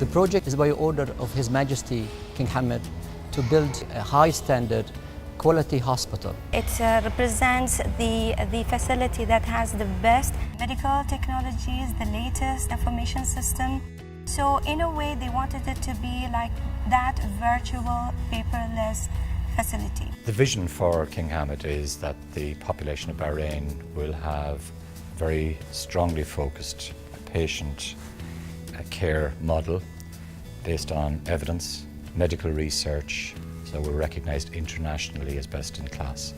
The project is by order of His Majesty King Hamad to build a high standard quality hospital. It represents the facility that has the best medical technologies, the latest information system. So in a way, they wanted it to be like that virtual, paperless facility. The vision for King Hamad is that the population of Bahrain will have very strongly focused patient care model based on evidence, medical research, so we're recognised internationally as best in class.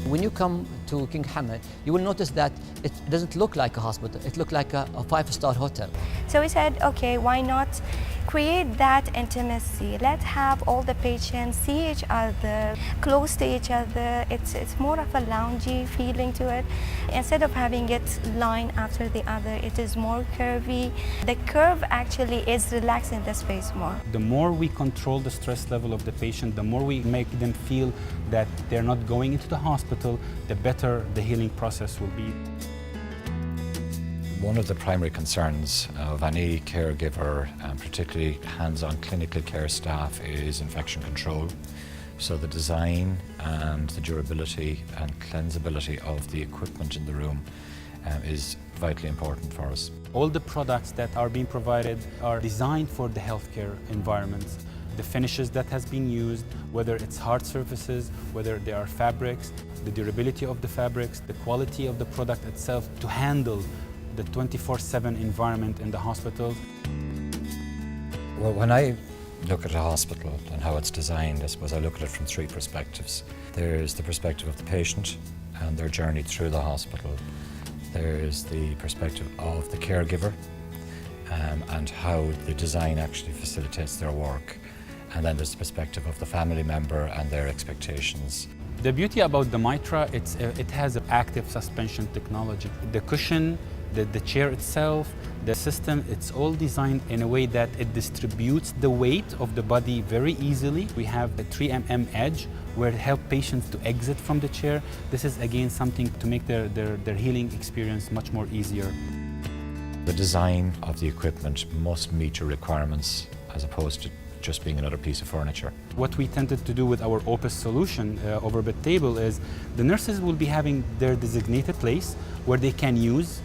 When you come to King Hamad, you will notice that it doesn't look like a hospital, it looks like a five-star hotel. So we said, okay, why not create that intimacy? Let's have all the patients see each other, close to each other. It's more of a loungy feeling to it. Instead of having it line after the other, it is more curvy. The curve actually is relaxing the space more. The more we control the stress level of the patient, the more we make them feel that they're not going into the hospital, the better the healing process will be. One of the primary concerns of any caregiver, and particularly hands-on clinical care staff, is infection control. So the design and the durability and cleansability of the equipment in the room is vitally important for us. All the products that are being provided are designed for the healthcare environment. The finishes that has been used, whether it's hard surfaces, whether they are fabrics, the durability of the fabrics, the quality of the product itself to handle the 24/7 environment in the hospital. Well, when I look at a hospital and how it's designed, I suppose I look at it from three perspectives. There's the perspective of the patient and their journey through the hospital. There's the perspective of the caregiver and how the design actually facilitates their work. And then there's the perspective of the family member and their expectations. The beauty about the Mitra, it has an active suspension technology. The cushion, the chair itself, the system, it's all designed in a way that it distributes the weight of the body very easily. We have a 3 mm edge where it helps patients to exit from the chair. This is again something to make their healing experience much more easier. The design of the equipment must meet your requirements as opposed to just being another piece of furniture. What we tended to do with our Opus solution over bed table is the nurses will be having their designated place where they can use,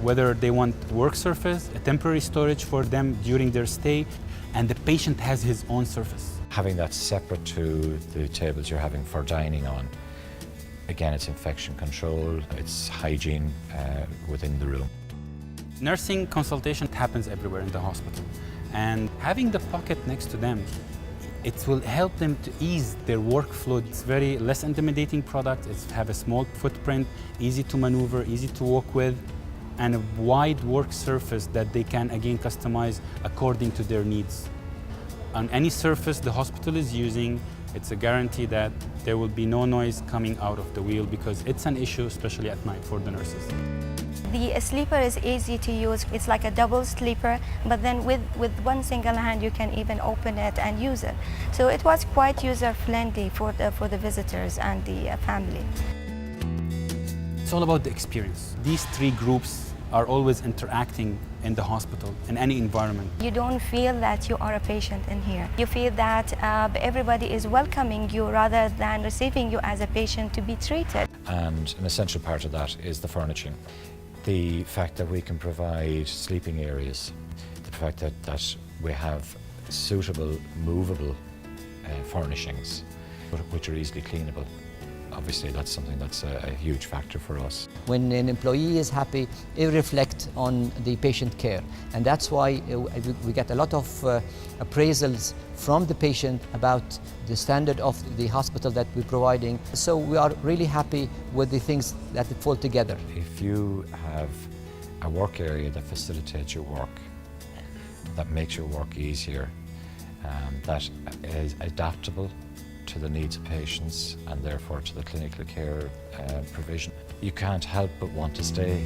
whether they want work surface, a temporary storage for them during their stay, and the patient has his own surface. Having that separate to the tables you're having for dining on, again, it's infection control, it's hygiene within the room. Nursing consultation happens everywhere in the hospital, and having the pocket next to them, it will help them to ease their workflow. It's very less intimidating product, it's have a small footprint, easy to maneuver, easy to work with, and a wide work surface that they can again customize according to their needs. On any surface the hospital is using, it's a guarantee that there will be no noise coming out of the wheel because it's an issue, especially at night for the nurses. The sleeper is easy to use. It's like a double sleeper, but then with one single hand you can even open it and use it. So it was quite user-friendly for the visitors and the family. It's all about the experience. These three groups are always interacting in the hospital, in any environment. You don't feel that you are a patient in here. You feel that everybody is welcoming you rather than receiving you as a patient to be treated. And an essential part of that is the furnishing. The fact that we can provide sleeping areas, the fact that we have suitable, movable furnishings, which are easily cleanable. Obviously, that's something that's a huge factor for us. When an employee is happy, it reflects on the patient care. And that's why we get a lot of appraisals from the patient about the standard of the hospital that we're providing. So we are really happy with the things that fall together. If you have a work area that facilitates your work, that makes your work easier, that is adaptable to the needs of patients and therefore to the clinical care provision, you can't help but want to stay.